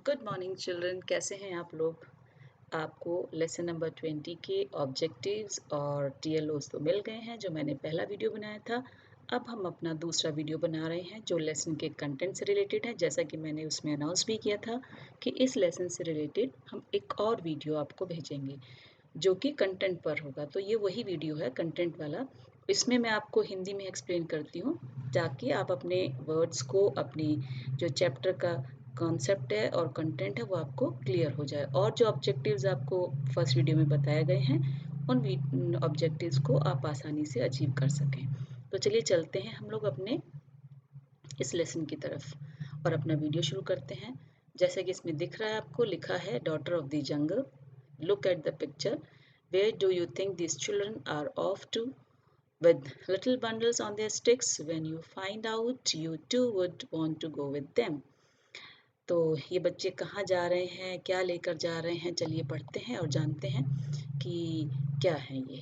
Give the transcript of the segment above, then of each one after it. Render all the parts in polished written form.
Good morning children, कैसे हैं आप लोग। आपको लेसन नंबर 20 के ऑब्जेक्टिव्स और टीएलओस तो मिल गए हैं जो मैंने पहला वीडियो बनाया था। अब हम अपना दूसरा वीडियो बना रहे हैं जो लेसन के कंटेंट से रिलेटेड है। जैसा कि मैंने उसमें अनाउंस भी किया था कि इस लेसन से रिलेटेड हम एक और वीडियो आपको भेजेंगे जो कि कंटेंट पर होगा। तो ये वही वीडियो है कंटेंट वाला। इसमें मैं आपको हिंदी में एक्सप्लेन करती हूँ ताकि आप अपने वर्ड्स को, अपनी जो चैप्टर का कॉन्सेप्ट है और कंटेंट है वो आपको क्लियर हो जाए, और जो ऑब्जेक्टिव्स आपको फर्स्ट वीडियो में बताए गए हैं उन ऑब्जेक्टिव्स को आप आसानी से अचीव कर सकें। तो चलिए चलते हैं हम लोग अपने इस लेसन की तरफ और अपना वीडियो शुरू करते हैं। जैसा कि इसमें दिख रहा है, आपको लिखा है daughter of the jungle. Look at the picture. Where do you think this children are off to with little bundles on their sticks? When you find out, you too would want to go with them. तो ये बच्चे कहाँ जा रहे हैं, क्या लेकर जा रहे हैं, चलिए पढ़ते हैं और जानते हैं कि क्या है ये।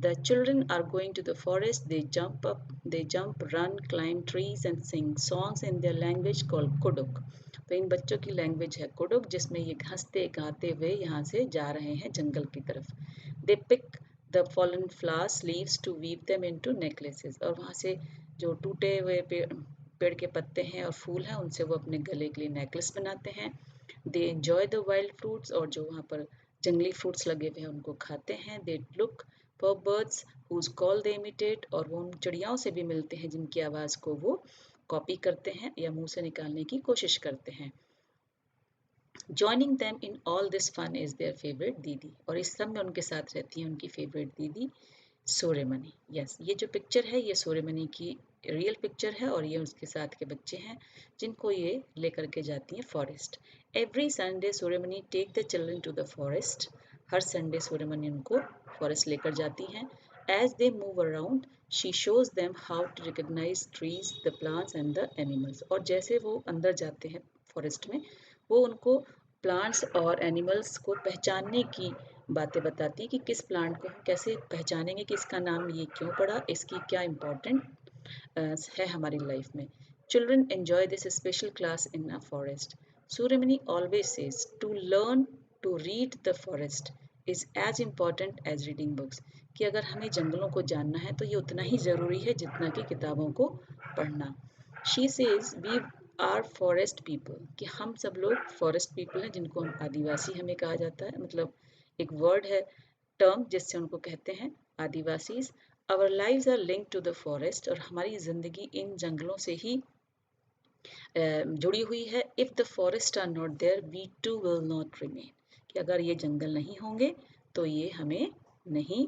The children are going to the forest. They jump up, they jump, run, climb trees and sing songs in their language called Kuduk. तो इन बच्चों की लैंग्वेज है कुडुक, जिसमें ये हंसते गाते हुए यहाँ से जा रहे हैं जंगल की तरफ। They pick the fallen flowers leaves to weave them into necklaces. और वहाँ से जो टूटे हुए पेड़ के पत्ते हैं और फूल हैं उनसे वो अपने गले के लिए नेकलेस बनाते हैं। They enjoy the wild fruits, और जो वहाँ पर जंगली फ्रूट्स लगे हुए हैं उनको खाते हैं। They look for birds whose call they imitate, और वो उन चिड़ियाओं से भी मिलते हैं जिनकी आवाज़ को वो कॉपी करते हैं या मुंह से निकालने की कोशिश करते हैं। Joining them in all this fun is their favorite दीदी, और इस सब में उनके साथ रहती है उनकी फेवरेट दीदी सोरेमनी। यस, ये जो पिक्चर है ये सोरेमनी की रियल पिक्चर है और ये उसके साथ के बच्चे हैं जिनको ये लेकर के जाती हैं forest. Every Sunday Suryamani take the children to the forest. हर संडे सोरेमनी उनको फॉरेस्ट लेकर जाती हैं। As they move around she shows them how to recognise trees, the plants and the animals. और जैसे वो अंदर जाते हैं फॉरेस्ट में, वो उनको प्लांट्स और एनिमल्स को पहचानने की बातें बताती है कि किस प्लांट को हम कैसे पहचानेंगे कि इसका नाम ये क्यों पड़ा, इसकी क्या इम्पोर्टेंट है हमारी लाइफ में। Children enjoy this special class in a forest. Suryamani always says to learn to read the forest is as important as reading books, कि अगर हमें जंगलों को जानना है तो ये उतना ही ज़रूरी है जितना कि किताबों को पढ़ना। She says we are forest people, कि हम सब लोग फॉरेस्ट पीपल हैं जिनको हम आदिवासी हमें कहा जाता है, मतलब एक वर्ड है, टर्म जिससे उनको कहते हैं Adivasis. Our lives are linked to the forest, और हमारी ज़िंदगी इन जंगलों से ही जुड़ी हुई है। If the forest are not there we too will not remain, कि अगर ये जंगल नहीं होंगे तो ये हमें नहीं,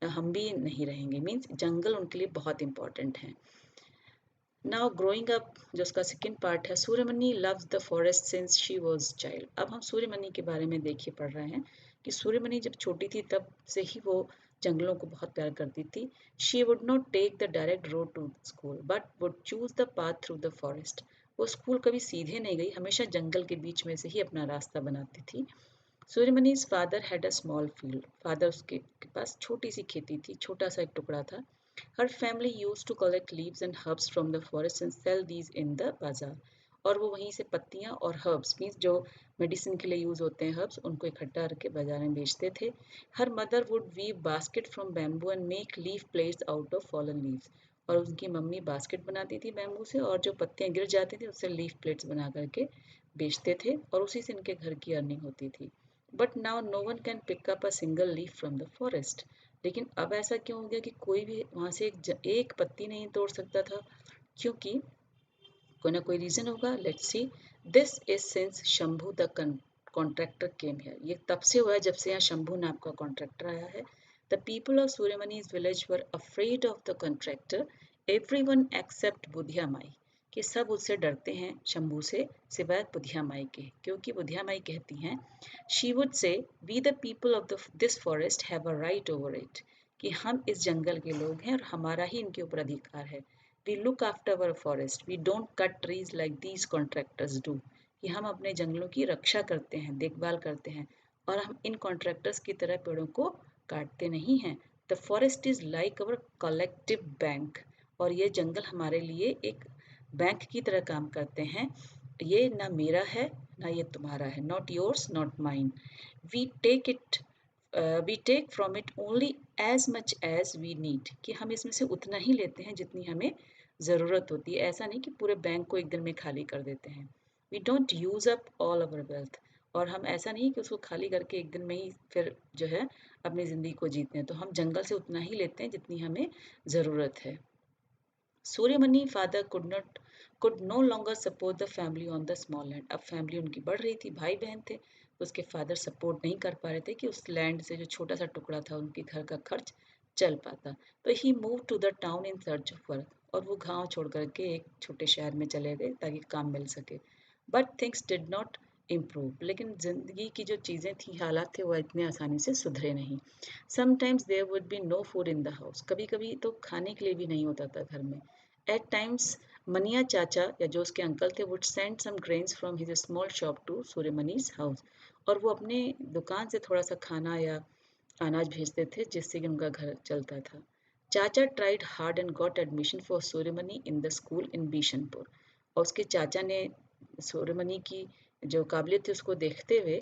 हम भी नहीं रहेंगे। मीन्स जंगल उनके लिए बहुत इंपॉर्टेंट है। नाउ ग्रोइंग अप, जो उसका सेकेंड पार्ट है, Suryamani loves the forest since she was child. अब हम सूर्यमणि के बारे में देखिए पढ़ रहे हैं कि सूर्यमणि जब छोटी थी तब से ही वो जंगलों को बहुत प्यार करती थी। She would not take the direct road to school but would choose the path through the forest. वो स्कूल कभी सीधे नहीं गई, हमेशा जंगल के बीच में से ही अपना रास्ता बनाती थी। सूर्यमणि's father had a small field. Father उसके पास छोटी सी खेती थी, छोटा सा एक टुकड़ा था। Her family used to collect leaves and herbs from the forest and sell these in the bazaar. और वो वहीं से पत्तियां और हर्ब्स, मीन्स जो मेडिसिन के लिए यूज होते हैं हर्ब्स, उनको इकट्ठा करके बाजार में बेचते थे। Her mother would weave basket from bamboo and make leaf plates out of fallen leaves. और उनकी मम्मी बास्केट बनाती थी बैम्बू से, और जो पत्तियां गिर जाती थी उससे लीफ प्लेट्स बना करके बेचते थे, और उसी से इनके घर की अर्निंग होती थी। But now no one can pick up a single leaf from the forest. लेकिन अब ऐसा क्यों हो गया कि कोई भी वहाँ से एक पत्ती नहीं तोड़ सकता था, क्योंकि कोई ना कोई रीज़न होगा। Let's see, this is since Shambhu the contractor came here. ये तब से हुआ है जब से यहाँ शंभू नाम का कॉन्ट्रैक्टर आया है। The people of Suryamani's village were afraid of the contractor, everyone except Budhiya Mai, कि सब उससे डरते हैं शंभू से सिवाय बुधिया माई के, क्योंकि बुधिया माई कहती हैं, she would say we the people of this forest have a right over it, कि हम इस जंगल के लोग हैं और हमारा ही इनके ऊपर अधिकार है। We look after our forest, we don't cut trees like these contractors do, कि हम अपने जंगलों की रक्षा करते हैं, देखभाल करते हैं, और हम इन कॉन्ट्रैक्टर्स की तरह पेड़ों को काटते नहीं हैं। The forest is like our collective bank, और ये जंगल हमारे लिए एक बैंक की तरह काम करते हैं। ये ना मेरा है ना ये तुम्हारा है, not yours not mine, we take it we take from it only as much as we need, कि हम इसमें से उतना ही लेते हैं जितनी हमें ज़रूरत होती है, ऐसा नहीं कि पूरे बैंक को एक दिन में खाली कर देते हैं। We don't use up all our wealth, और हम ऐसा नहीं कि उसको खाली करके एक दिन में ही फिर जो है अपनी ज़िंदगी को जीते हैं, तो हम जंगल से उतना ही लेते हैं जितनी हमें ज़रूरत है। Suryamani father could no longer support the family on the small land, अब फैमिली उनकी बढ़ रही थी, भाई बहन थे, तो उसके फादर सपोर्ट नहीं कर पा रहे थे कि उस लैंड से जो छोटा सा टुकड़ा था उनके घर का खर्च चल पाता। तो he move to the town in search of work, और वो गांव छोड़ करके एक छोटे शहर में चले गए ताकि काम मिल सके। But things did not improve, लेकिन ज़िंदगी की जो चीज़ें थी, हालात थे, वो इतने आसानी से सुधरे नहीं। Sometimes there would be no food in the house, कभी कभी तो खाने के लिए भी नहीं होता था घर में। एट टाइम्स मनिया चाचा या जो उसके अंकल थे would send some grains from his small shop to Suryamani's house, और वो अपने दुकान से थोड़ा सा खाना या अनाज भेजते थे जिससे कि उनका घर चलता था। चाचा tried hard and got admission for Suryamani in the school in Bishanpur, और उसके चाचा ने सूर्यमनी की जो काबिलियत थी उसको देखते हुए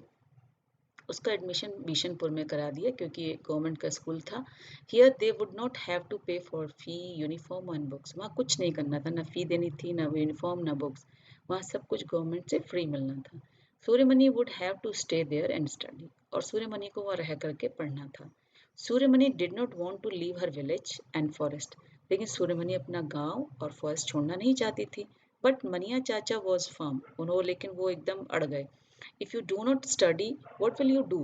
उसका एडमिशन बिशनपुर में करा दिया, क्योंकि गवर्नमेंट का स्कूल था। Here they would not have to pay for fee, uniform and books, वहाँ कुछ नहीं करना था, ना फी देनी थी, ना यूनिफॉर्म, ना बुक्स, वहाँ सब कुछ गवर्नमेंट से फ्री मिलना था। Suryamani would have to stay there and study, और सूर्यमणि को वहाँ रह करके पढ़ना था। Suryamani did not want to leave her village and forest, लेकिन सूर्यमणि अपना गाँव और फॉरेस्ट छोड़ना नहीं चाहती थी। बट मनिया चाचा वॉज फर्म, उन्होंने लेकिन वो एकदम अड़ गए। If you do not study, what will you do?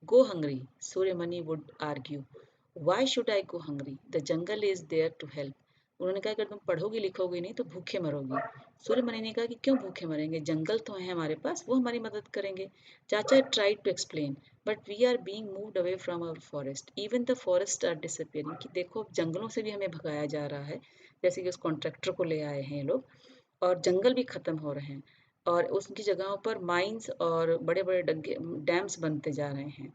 Go hungry, Suryamani would argue. Why should I go hungry? The jungle is there to help. उन्होंने कहा अगर तुम पढ़ोगी लिखोगी नहीं तो भूखे मरोगी। सूर्यमणि ने कहा कि क्यों भूखे मरेंगे, जंगल तो है हमारे पास, वो हमारी मदद करेंगे। चाचा tried to explain, but we are being moved away from our forest, even the forest are disappearing, कि देखो अब जंगलों से भी हमें भगाया जा रहा है, जैसे कि उस कॉन्ट्रैक्टर को ले आए हैं ये लोग, और जंगल भी खत्म हो रहे हैं, और उसकी जगहों पर माइंस और बड़े बड़े डैम्स बनते जा रहे हैं।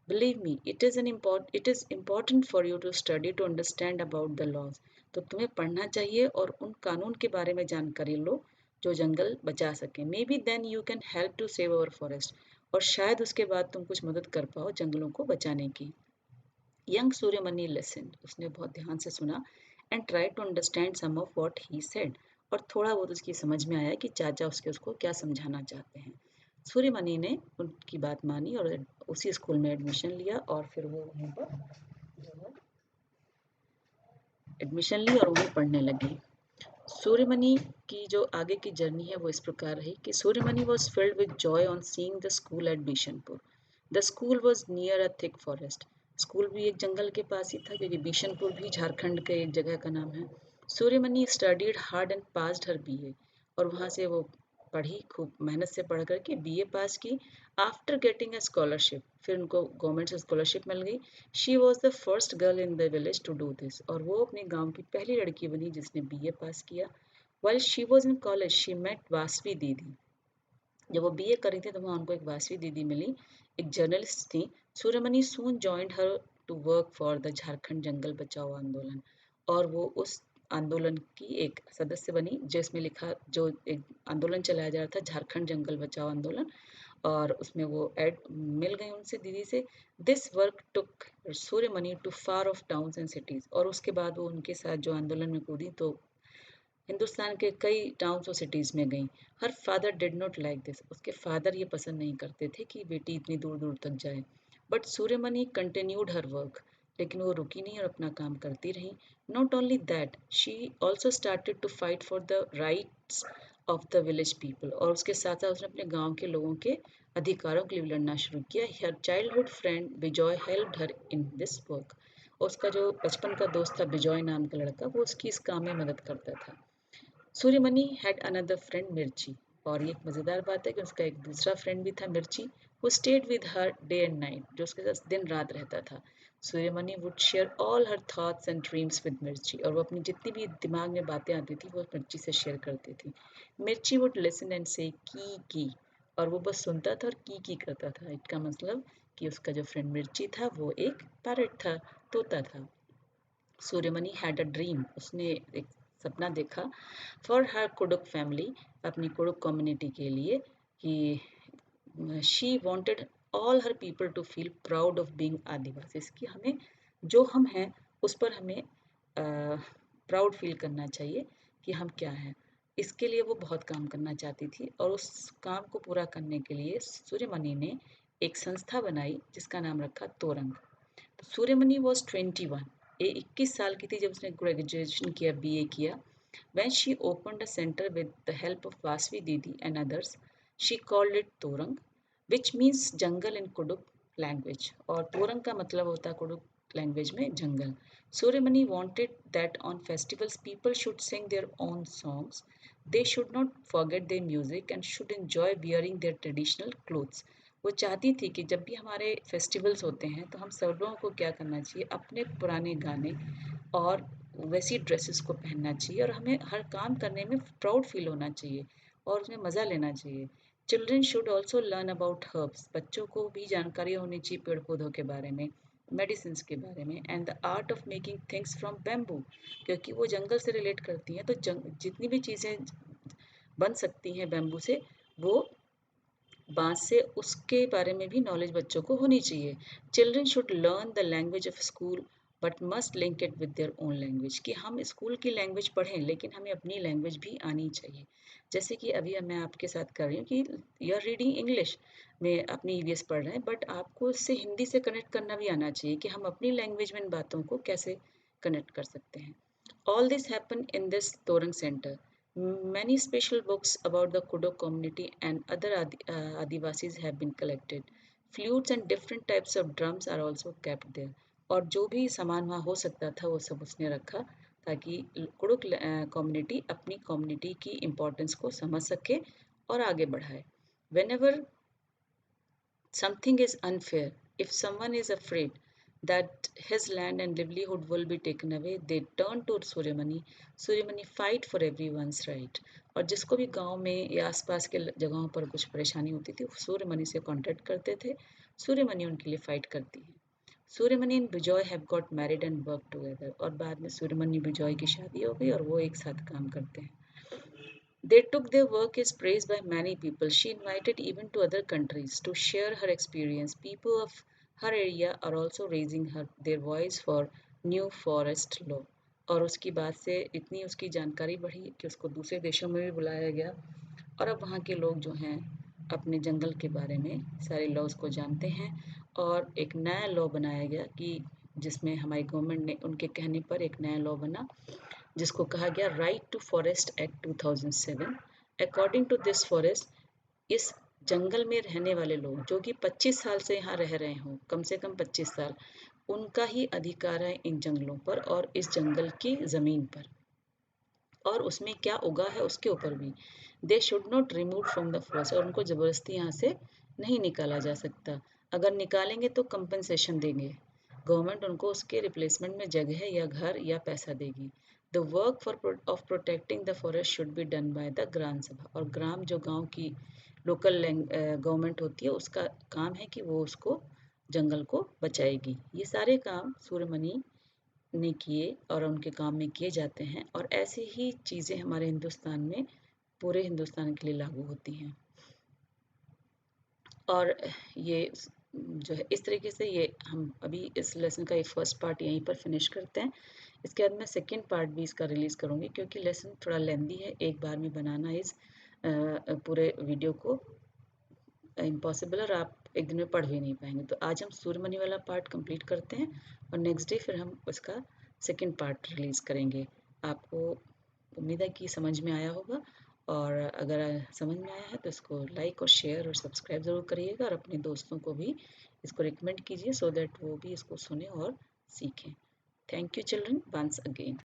Believe me it is important for you to study to understand about the laws, तो तुम्हें पढ़ना चाहिए और उन कानून के बारे में जानकारी लो जो जंगल बचा सके। Maybe then you can help to save our forest, और शायद उसके बाद तुम कुछ मदद कर पाओ जंगलों को बचाने की। यंग सूर्यमणि लिसन्ड, उसने बहुत ध्यान से सुना, and try to understand some of what he said, और थोड़ा बहुत उसकी समझ में आया कि चाचा उसको क्या समझाना चाहते हैं। सूर्यमणि ने उनकी बात मानी और उसी स्कूल में एडमिशन लिया, और फिर वो वहीं पर जो है एडमिशन ली और वहीं पढ़ने लगी। सूर्यमणि की जो आगे की जर्नी है वो इस प्रकार रही कि Suryamani was filled with Joy on seeing the school eight Bishanpur. The school was near a thick forest, school भी एक जंगल के पास ही था, क्योंकि बिशनपुर भी झारखंड के एक जगह का नाम है। Suryamani studied hard and passed her BA, और वहाँ से वो पढ़ी, खूब मेहनत से पढ़ करके बीए पास की। आफ्टर गेटिंग अ स्कॉलरशिप, फिर उनको गवर्नमेंट से स्कॉलरशिप मिल गई। She was the first girl in the village to do this, और वो अपने गांव की पहली लड़की बनी जिसने बीए पास किया। While she was in college, she met Vasavi दीदी। जब वो बीए कर रही थी तो वहाँ उनको एक वासवी दीदी मिली, एक जर्नलिस्ट थी। Suryamani soon joined her to work for the Jharkhand जंगल बचाओ आंदोलन, और वो उस आंदोलन की एक सदस्य बनी जिसमें लिखा, जो एक आंदोलन चलाया जा रहा था झारखंड जंगल बचाओ आंदोलन, और उसमें वो एड मिल गई उनसे, दीदी से। This work took Suryamani to far off towns and cities, और उसके बाद वो उनके साथ जो आंदोलन में कूदी तो हिंदुस्तान के कई टाउन्स और सिटीज़ में गई। Her father did not like this, उसके फादर ये पसंद नहीं करते थे कि बेटी इतनी दूर दूर तक जाए। But Suryamani continued her work, लेकिन वो रुकी नहीं और अपना काम करती रही। Not only that, she also started to fight for the rights of the village people, और उसके साथ साथ उसने अपने गाँव के लोगों के अधिकारों के लिए लड़ना शुरू किया। Her childhood friend Bijoy helped her in this work, उसका जो बचपन का दोस्त था बिजॉय नाम का लड़का, वो उसकी इस काम में मदद करता था। सूर्यमणि हैड अनदर फ्रेंड मिर्ची, और ये एक मज़ेदार बात है कि उसका एक दूसरा फ्रेंड भी था मिर्ची, वो stayed with her day and night, जो उसके साथ दिन रात रहता था। Suryamani would share all her thoughts and dreams with मिर्ची, और वो अपनी जितनी भी दिमाग में बातें आती थी वो मिर्ची से शेयर करती थी। मिर्ची वुड लिसन एंड से की, और वो बस सुनता था और की करता था। इसका मतलब कि उसका जो फ्रेंड मिर्ची था वो एक पैरट था, तोता था। सूर्यमणि हैड अ ड्रीम, उसने एक सपना देखा, फॉर हर कुडुक फैमिली, अपनी कुडुक कम्युनिटी के लिए, कि she wanted all her people to feel proud of being adivasi, कि हमें जो हम हैं उस पर हमें प्राउड फील करना चाहिए कि हम क्या हैं। इसके लिए वो बहुत काम करना चाहती थी और उस काम को पूरा करने के लिए सूर्यमणि ने एक संस्था बनाई जिसका नाम रखा तोरंग। तो सूर्यमणि वॉज 21, ये 21 साल की थी जब उसने ग्रेजुएशन किया, BA किया। When she opened a center with the help of Vasvi Didi and others, she called it Torang, which means jungle in Kuduk language. और तोरंग का मतलब होता है कुडुक लैंग्वेज में जंगल। Suremani wanted that on festivals people should sing their own songs. They should not forget their music and should enjoy wearing their traditional clothes. वो चाहती थी कि जब भी हमारे फेस्टिवल्स होते हैं तो हम सब लोगों को क्या करना चाहिए, अपने पुराने गाने और वैसी ड्रेसेस को पहनना चाहिए और हमें हर काम करने में प्राउड फील होना चाहिए और उसमें मज़ा लेना चाहिए। Children should also learn about herbs, बच्चों को भी जानकारी होनी चाहिए पेड़ पौधों के बारे में, मेडिसिन के बारे में, and the art of making things from bamboo, क्योंकि वो जंगल से रिलेट करती हैं। तो जितनी भी चीज़ें बन सकती हैं बैम्बू से, वो बांस से, उसके बारे में भी नॉलेज बच्चों को होनी चाहिए। Children should learn the language of school but must link it with their own language, कि हम स्कूल की लैंग्वेज पढ़ें लेकिन हमें अपनी लैंग्वेज भी आनी चाहिए। जैसे कि अभी मैं आपके साथ कर रही हूँ कि यू आर रीडिंग इंग्लिश में अपनी EVS पढ़ रहे हैं, बट आपको इससे हिंदी से कनेक्ट करना भी आना चाहिए कि हम अपनी लैंग्वेज में इन बातों को कैसे कनेक्ट कर सकते हैं। All this happened in this Torang Center. Many special books about the Kudok community and other Adivasis have been collected. Flutes and different types of drums are also kept there. और जो भी सामान वहाँ हो सकता था वो सब उसने रखा ताकि कुडुक कम्युनिटी अपनी कम्युनिटी की इम्पोर्टेंस को समझ सके और आगे बढ़ाए। Whenever something is unfair, if someone is afraid that his land and livelihood will be taken away, they turn to Suryamani. Suryamani fight for everyone's right. और जिसको भी गांव में या आसपास के जगहों पर कुछ परेशानी होती थी, सूर्यमणि से कांटेक्ट करते थे। सूर्यमणि उनके लिए फाइट करती है। Suryamani and Bijoy have got married and work together, और बाद में सूर्यमणि बिजॉय की शादी हो गई और वो एक साथ काम करते हैं। They took their work as praised by many people. She invited even to other countries to share her experience. People of her area are also raising their voice for new forest law. और उसकी बात से इतनी उसकी जानकारी बढ़ी कि उसको दूसरे देशों में भी बुलाया गया और अब वहाँ के लोग जो हैं अपने जंगल के बारे में सारे लॉज को जानते हैं और एक नया लॉ बनाया गया कि जिसमें हमारी गवर्नमेंट ने उनके कहने पर एक नया लॉ बना जिसको कहा गया right to forest act 2007। According to this forest, इस जंगल में रहने वाले लोग जो कि 25 साल से यहाँ रह रहे हों, कम से कम 25 साल, उनका ही अधिकार है इन जंगलों पर और इस जंगल की ज़मीन पर और उसमें क्या उगा है उसके ऊपर भी। They should not remove from the forest, और उनको ज़बरदस्ती यहाँ से नहीं निकाला जा सकता। अगर निकालेंगे तो कंपनसेशन देंगे, गवर्नमेंट उनको उसके रिप्लेसमेंट में जगह या घर या पैसा देगी। The work for of protecting the forest should be done by the gram sabha, और ग्राम जो गांव की लोकल गवर्नमेंट होती है उसका काम है कि वो उसको जंगल को बचाएगी। ये सारे काम सूर्यमणि ने किए और उनके काम में किए जाते हैं और ऐसी ही चीज़ें हमारे हिंदुस्तान में पूरे हिंदुस्तान के लिए लागू होती हैं। और ये जो है इस तरीके से ये हम अभी इस लेसन का ये फर्स्ट पार्ट यहीं पर फिनिश करते हैं। इसके बाद मैं सेकंड पार्ट भी इसका रिलीज़ करूँगी क्योंकि लेसन थोड़ा लेंदी है, एक बार में बनाना इस पूरे वीडियो को इम्पॉसिबल और आप एक दिन में पढ़ भी नहीं पाएंगे। तो आज हम सूर्यमणि वाला पार्ट कंप्लीट करते हैं और नेक्स्ट डे फिर हम उसका सेकंड पार्ट रिलीज़ करेंगे। आपको उम्मीद है कि समझ में आया होगा और अगर समझ में आया है तो इसको लाइक और शेयर और सब्सक्राइब ज़रूर करिएगा और अपने दोस्तों को भी इसको रिकमेंड कीजिए सो दैट वो भी इसको सुने और सीखें। Thank you children once again.